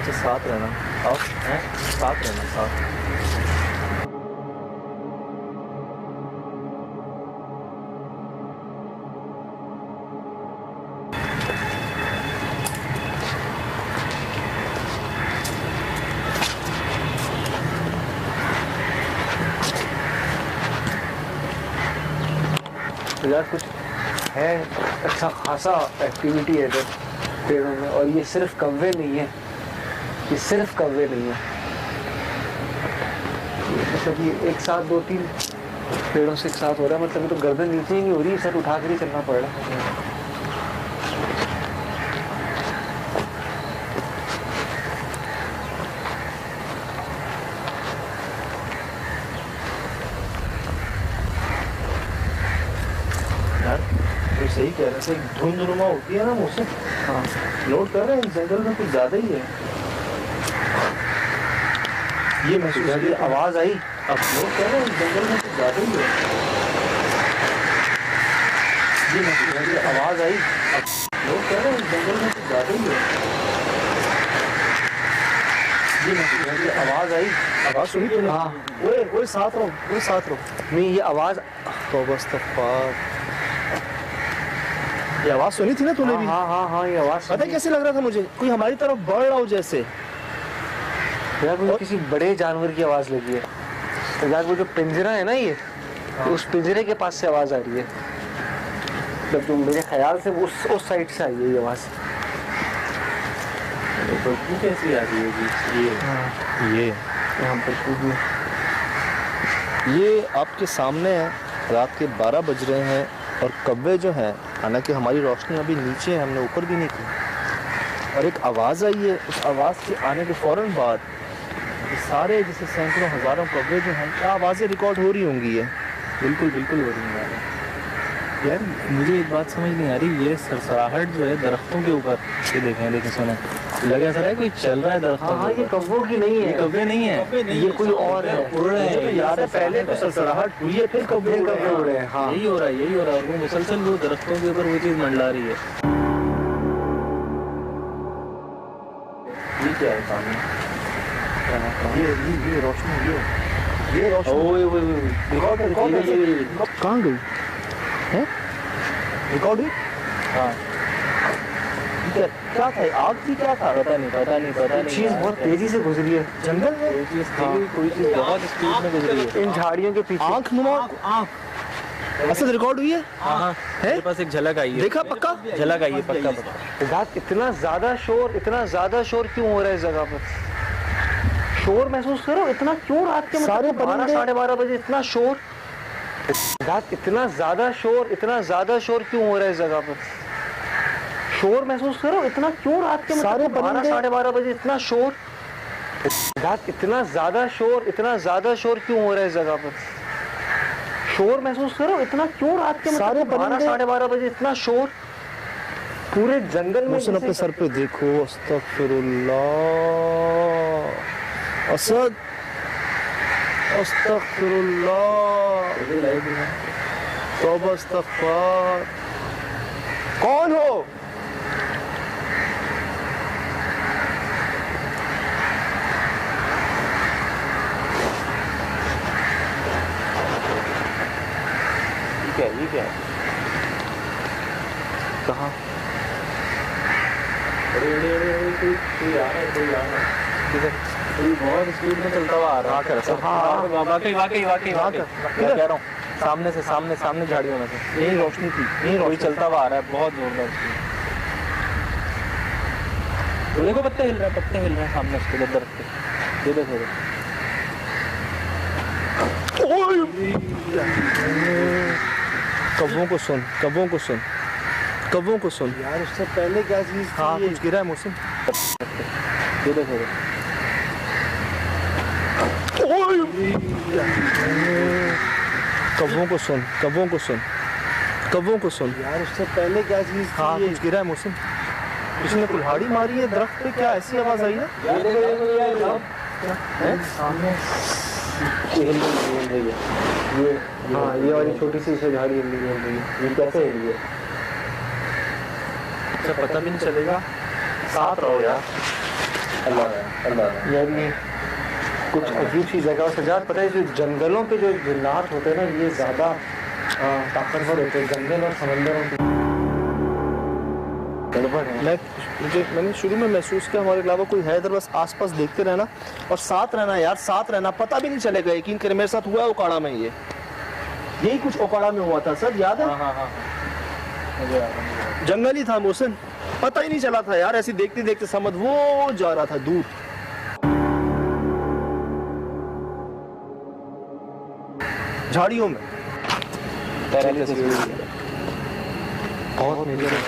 अच्छा साथ रहना, आओ हैं, साथ रहना, साथ। तो यार कुछ है, अच्छा खासा एक्टिविटी है इधर पेड़ों में, और ये सिर्फ कौवे नहीं है, ये सिर्फ कौवे नहीं है, मतलब ये एक साथ 2-3 पेड़ों से एक साथ हो रहा है, मतलब ये तो गर्दन नीचे ही नहीं हो रही, सर उठा कर ही चलना पड़ रहा है। तो सही कह रहे थे, धुंधनुमा होती है ना मौसम। हाँ नोट कर रहे हैं जंगल में कुछ ज्यादा ही है, ये महसूस ये आवाज आई, अब नोट कर रहे हैं जंगल में कुछ ज्यादा ही है, ये महसूस आवाज आई, नोट कर रहे हैं जंगल में कुछ ज्यादा ही है, ये महसूस आवाज आई, आवाज सुनी तूने? हाँ वो साथ रहो, वो साथ रहो। नहीं ये आवाज, तौबा इस्तग़फ़ार, ये आवाज सुनी थी ना तूने भी? हाँ हाँ हाँ ये आवाज पता है कैसे लग रहा था मुझे, कोई हमारी तरफ बढ़ रहा हो जैसे। यार मुझे किसी बड़े जानवर की आवाज लगी है, तो यार वो जो पिंजरा है ना ये, तो उस पिंजरे के पास से आवाज आ रही है, मतलब जो मेरे ख्याल से उस साइड से आई है ये आवाज। बदबू कैसी आ रही है? ये यहाँ पर खुद में ये आपके सामने है, रात के 12 बज रहे हैं और कौवे जो हैं, हालांकि हमारी रोशनी अभी नीचे है, हमने ऊपर भी नहीं की, और एक आवाज़ आई है, उस आवाज़ के आने के फ़ौरन बाद ये सारे जैसे सैकड़ों हज़ारों कौवे जो हैं, क्या आवाज़ें रिकॉर्ड हो रही होंगी। ये बिल्कुल बिल्कुल हो रही है यार। मुझे एक बात समझ नहीं आ रही, ये सरसराहट जो है दरख्तों के ऊपर, ये देखें सुने, लगा ऐसा है कोई चल रहा है दरख्तों हाँ ये कौवों की नहीं है, कौवे नहीं है, ये कोई और है, उड़ रहे हैं यार पहले तो सरसराहट हुई है, फिर कौवे उड़ रहे हैं। हाँ यही हो रहा है, वो मुसलसल वो दरख्तों के ऊपर वो चीज़ मंडला रही है। ये क्या है सामने? ये रोशनी, ये रोशनी रिकॉर्ड कहाँ गई है? रिकॉर्ड हुई? हाँ क्या था? आग थी? क्या था? पता नहीं चीज बहुत तेजी से गुजरी है जंगल में कोई चीज़ बहुत स्पीड में गुजरी है। इन झाड़ियों के पीछे। आंख नुमा असल रिकॉर्ड हुई है? हाँ है? मेरे पास एक झलक आई है, देखा पक्का? झलक आई है पक्का। रात इतना ज्यादा शोर क्यों हो रहा है इस जगह पर? शोर महसूस करो, इतना क्यों रात के सारे 12-12:30 बजे इतना शोर? रात इतना ज्यादा शोर क्यों हो रहा है इस जगह पर? शोर महसूस करो, इतना क्यों रात के सारे 12-12:30 बजे इतना शोर? रात इतना ज्यादा शोर क्यों हो रहा है इस जगह पर? शोर महसूस करो, इतना क्यों रात के 12-12:30 बजे इतना शोर? पूरे जंगल में अपने सर पे देखो, अस्तगफिरुल्लाह, असद अस्तगफिरुल्लाह, तौबा इस्तगफार। कौन हो? ये क्या है? कहाँ? बहुत स्पीड में चलता हुआ आ रहा है। हाँ वाकई कह रहा हूँ, सामने झाड़ियों में से यही रोशनी थी, यही कोई चलता हुआ आ रहा है, बहुत जोरदार स्पीड। देखो पत्ते हिल रहे हैं सामने उसके दरख्त के, ये देखो। कौवों को सुन यार, उससे पहले क्या चीज? हाँ कुछ गिरा है मौसम, ये देखो। कौवों को सुन यार, उससे पहले क्या चीज? हाँ कुछ गिरा है मौसम, किसी ने कुल्हाड़ी मारी है दरख्त पे, क्या ऐसी आवाज आई है? हिल रही है ये। हाँ ये वाली छोटी सी झाड़ी हिल रही है, ये कैसे हिल रही है? अच्छा पता भी नहीं चलेगा, साथ रहो यार। यार ये कुछ अजीब सी जगह। सजाद पता है जो जंगलों के जो जिन्नात होते हैं ना, ये ज़्यादा ताकतवर होते हैं जंगल और समंदरों के। गड़बड़ है। मैंने शुरू में महसूस किया हमारे अलावा कोई है इधर, बस आसपास देखते रहना और साथ रहना यार, साथ रहना, पता भी नहीं चलेगा। यकीन करें मेरे साथ हुआ है ओकाड़ा में, यही कुछ ओकाड़ा में हुआ था सर, याद है? जंगल ही था मोहसिन, पता ही नहीं चला था यार, ऐसे देखते देखते समझ वो जा रहा था दूर। झाड़ियों में बहुत मेजर है।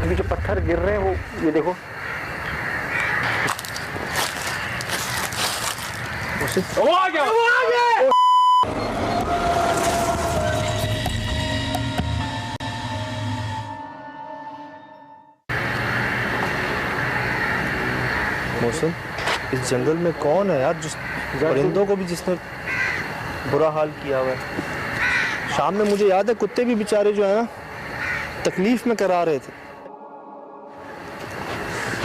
अभी जो पत्थर गिर रहे हैं वो ये देखो। आ गया। मोहसिन, इस जंगल में कौन है यार जिस परिंदों को भी जिसने बुरा हाल किया हुआ है। शाम में मुझे याद है कुत्ते भी बेचारे जो है ना तकलीफ में करा रहे थे।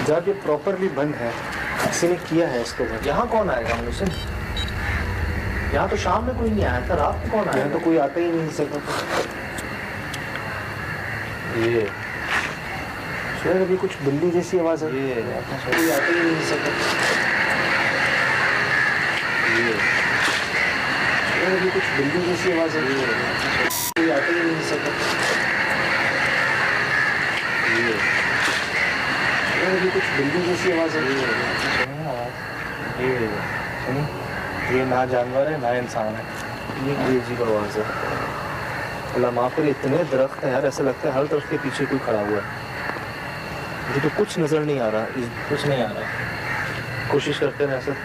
जब ये प्रॉपरली बंद है, किसी ने किया है इसको बंद। यहाँ कौन आएगा मोहसिन? यहाँ तो शाम में कोई नहीं आया था, रात में कौन आया? यहाँ तो कोई आता ही नहीं इस जगह पर। ये शायद अभी कुछ बिल्ली जैसी आवाज है। कोई आता ही नहीं इस जगह। शायद अभी कुछ बिल्ली जैसी आवाज है। कोई आता ही नहीं इस जगह। शायद अभी कुछ बिल्ली जैसी आवाज है। ये ना जानवर है ना इंसान है, ये अजीब आवाज है। अल्लाह माफ करे, इतने दरख्त हैं यार, ऐसा लगता है हर तरफ के पीछे कोई खड़ा हुआ है। मुझे तो कुछ नजर नहीं आ रहा, कुछ नहीं आ रहा। कोशिश करते हैं सर।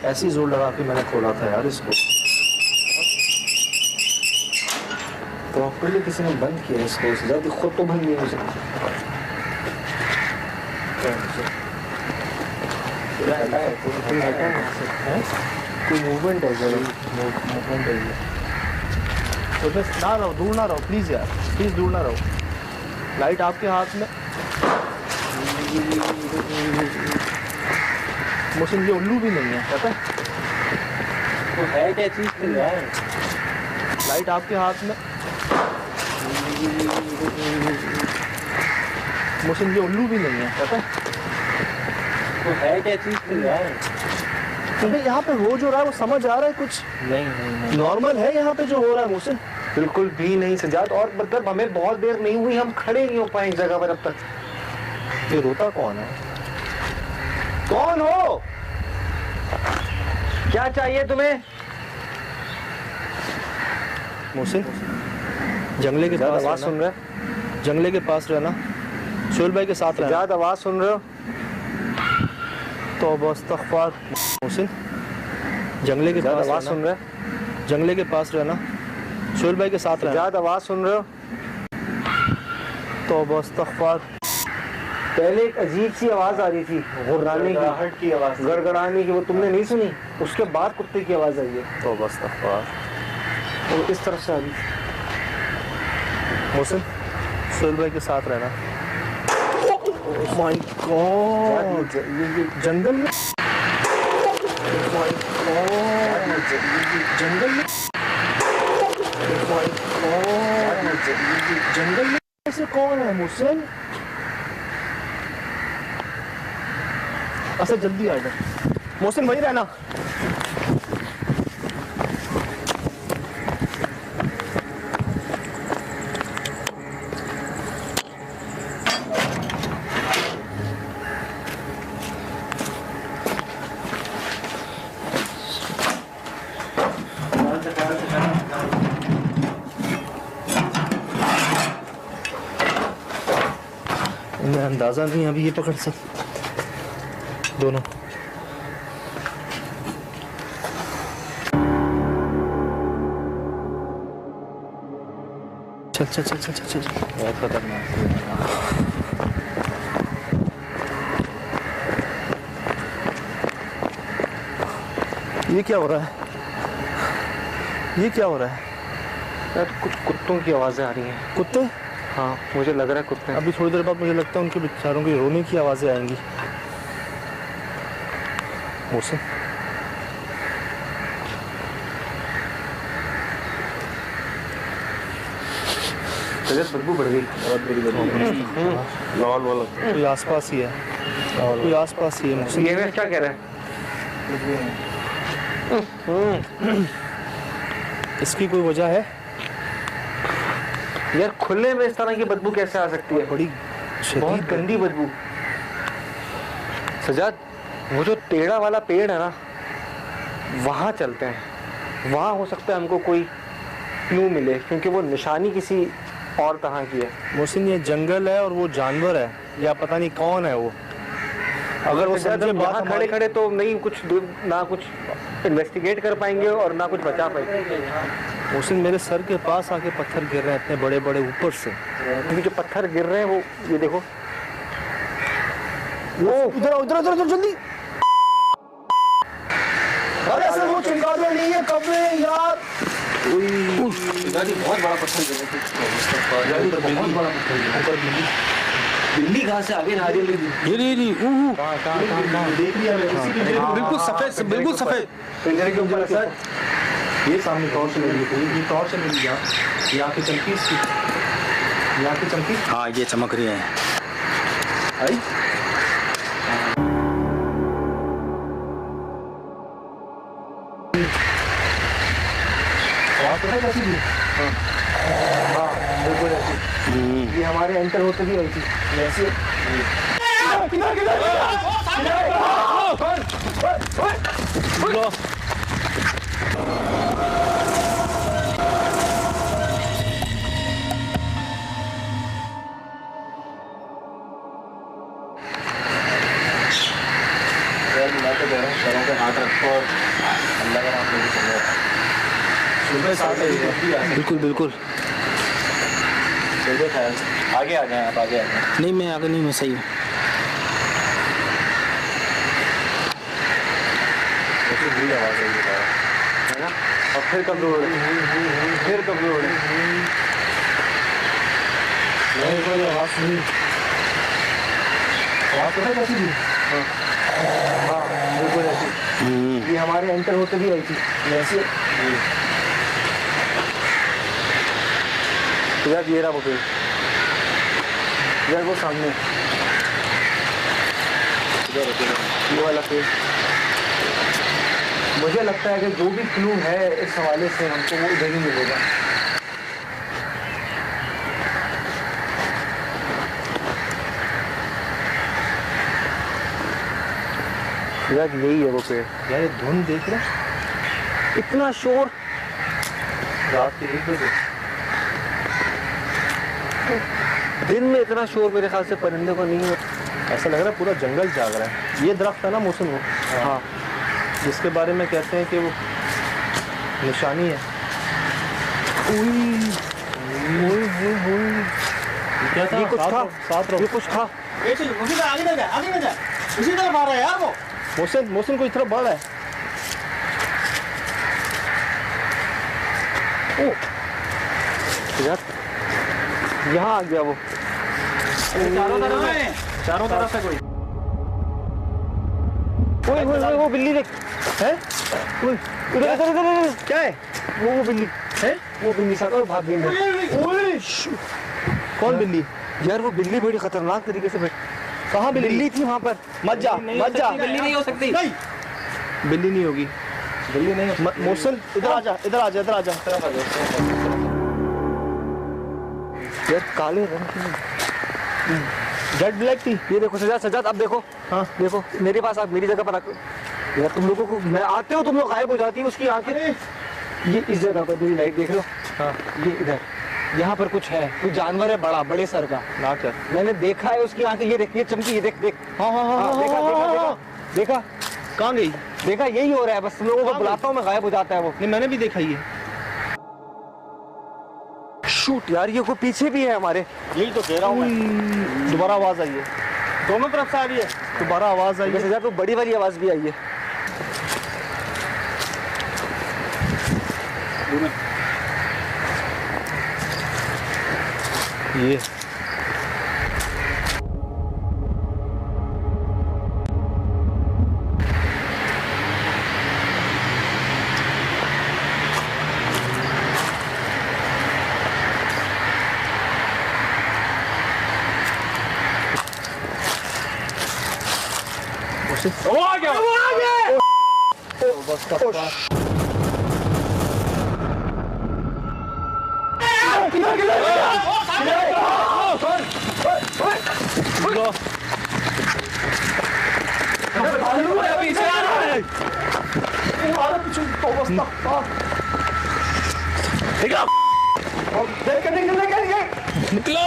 ऐसी जोर लगा के मैंने खोला था यार इसको। प्रॉपरली किसी ने बंद किया इसको, ज़्यादा खुद तो बंद नहीं हो सकता। कोई मूवमेंट है जरूर, मूवमेंट है ये। तो बस ना रहो, दूर ना रहो प्लीज़ यार, प्लीज़ दूर ना रहो। लाइट आपके हाथ में। मोहसिन ये उल्लू भी नहीं है, पता है? तो है क्या चीज़ मिल रहा है? लाइट आपके हाथ में। मोहसिन ये उल्लू भी नहीं है, पता है? तो है क्या चीज़ मिल रहा है? अबे यहाँ पे हो जो रहा है वो समझ आ रहा है कुछ? नहीं। नॉर्मल है यहाँ पे जो हो रहा है मोहसिन? बिल्कुल भी नहीं सजाद। और मतलब हमें बहुत देर नहीं हुई, हम खड़े नहीं हो पाए इस जगह पर अब तक। ये रोता कौन है? कौन हो? क्या चाहिए तुम्हें? मोहसिन जंगले के पास आवाज सुन रहे हो? जंगले के पास रहना, शोल भाई के साथ रहना। सजाद आवाज सुन रहे हो? तौबा इस्तग़फ़ार। मोहसिन जंगले के पास आवाज सुन रहे हो? जंगले के पास रहना, शोल भाई के साथ रहना। सजाद आवाज सुन रहे हो? तौबा इस्तग़फ़ार। पहले एक अजीब सी आवाज आ रही थी, गुर्राने की आवाज, गड़गड़ाने की, वो तुमने नहीं सुनी? उसके बाद कुत्ते की आवाज आई है। तौबा इस्तग़फ़ार। वो किस तरफ से आ रही? मोहसिन शोल भाई के साथ रहना। ओह माय गॉड, ये जंगल में। ओह माय गॉड, जंगल में। ओह माय गॉड, जंगल में ऐसे कौन है मोहसिन? अच्छा जल्दी आ जा मोहसिन, वहीं रहना। इन्हें अंदाजा नहीं अभी ये पकड़ सकते दोनों। चल चल चल चल चल चल। बहुत खतरनाक। ये क्या हो रहा है? ये क्या हो रहा है? यार कुछ कुत्तों की आवाज़ें आ रही हैं। कुत्ते? हाँ मुझे लग रहा है कुत्ते। अभी थोड़ी देर बाद मुझे लगता है उनके बेचारों की रोने की आवाज़ें आएंगी। मोहसिन, तबीयत बदबू बढ़ गई। बहुत बड़ी बदबू। लॉल वाला कोई आसपास ही है, कोई आसपास ही है मोहसिन। ये मैं क्या कह रहा है? इसकी कोई वजह है? यार खुले में इस तरह की बदबू कैसे आ सकती है? बड़ी बहुत शदीद गंदी बदबू। सजाद, वो जो टेढ़ा वाला पेड़ है ना, वहां चलते हैं। वहां हो सकता है हमको कोई क्लू मिले, क्योंकि वो निशानी किसी और तरह की है। मोहसिन, ये जंगल है और वो जानवर है, या पता नहीं कौन है वो। अगर वो समझे बात खड़े हमारी- खड़े तो नहीं कुछ ना कुछ इन्वेस्टिगेट कर पाएंगे और ना कुछ बचा पाएंगे। मोहसिन, मेरे सर के पास आके पत्थर गिर रहे हैं इतने बड़े बड़े ऊपर से। क्योंकि जो पत्थर गिर रहे हैं वो ये देखो, वो उधर उधर उधर उधर जल्दी। अरे सर वो चिंगारियां नहीं है, कब्र है यार। बहुत बड़ा पत्थर गिरा था। बहुत बड़ा पत्थर गिरा। बिल्ली कहाँ से आगे नारियल ले दी? ये देख लिया मैंने। बिल्कुल सफेद, बिल्कुल सफेद। पिंजरे के ऊपर सर ये सामने टॉर्च लगी थी, ये टॉर्च लगी यहाँ की चमकी, यहाँ की चमकी। हाँ ये चमक रही है। आई कैसी थी? हाँ बिल्कुल ऐसी। ये हमारे एंटर होते भी आई थी ऐसे। मैं तो कह रहा हूँ सरों पे हाथ रखो और अल्लाह का नाम लेके चलो। सुबह 7 बजे बिल्कुल बिल्कुल। आगे आ जाए, आप आगे आ जाए। नहीं मैं आगे नहीं, मैं सही हूँ। बुरी आवाज़ है ना? और फिर कब रोड, फिर कब रोड। मैंने कोई आवाज़ सुनी। आवाज़ पता है कैसी थी? हाँ बिल्कुल ऐसी। ये हमारे एंटर होते भी आई थी ऐसे। यार ये रहा वो पेड़, यार वो सामने ये वाला पेड़। मुझे लगता है कि जो भी क्लू है इस हवाले से हमको वो उधर ही मिलेगा। यार यही है वो पेड़। यार ये धुन देख रहे, इतना शोर रात के 1 बजे। दिन में इतना शोर मेरे ख्याल से परिंदे को नहीं होता। ऐसा लग रहा है पूरा जंगल जाग रहा है। ये दरख्त है ना मौसम वो, हाँ जिसके बारे में कहते हैं कि वो निशानी है। क्या था? ये कुछ था, साथ रहो। ये कुछ था। मौसम कोई तरफ बढ़ रहा है। यार यहाँ आ गया वो। चारों तरफ से कोई। ओए वो बिल्ली देख है? ओए इधर इधर इधर इधर। क्या है? वो बिल्ली है? वो बिल्ली साथ और भाग गई। कौन बिल्ली? यार वो बिल्ली बड़ी खतरनाक तरीके से बैठ। कहाँ बिल्ली थी वहाँ पर। मत जा, मत जा। बिल्ली नहीं हो सकती। बिल्ली नहीं होगी। बिल्ली नहीं। मौसम इधर आ जा, इधर आ जा, इधर आ जा। यार काले रंग की जेट ब्लैक थी। ये देखो सजाद, सजाद अब देखो। हाँ देखो मेरे पास आप मेरी जगह पर आकर। यार तुम लोगों को मैं आते हो, तुम लोग गायब हो जाती है उसकी आंखें। ये इस जगह पर मेरी लाइट देख लो। हाँ ये इधर यहाँ पर कुछ है, कोई जानवर है बड़ा, बड़े सर का। ना कर। मैंने देखा है उसकी आंखें। ये देख, ये चमकी, ये देख देख। हाँ हाँ हाँ देखा देखा देखा देखा कहाँ गई? देखा, यही हो रहा है। बस तुम लोगों को हाँ, बुलाता हूँ मैं, गायब हो जाता है वो। नहीं मैंने भी देखा ये। शूट यार, ये कोई पीछे भी है हमारे। यही तो कह रहा हूँ मैं। दोबारा आवाज आई है, दोनों तरफ से आ रही है। दोबारा आवाज आई है। वैसे तो बड़ी वाली आवाज भी आई है। ये निकलो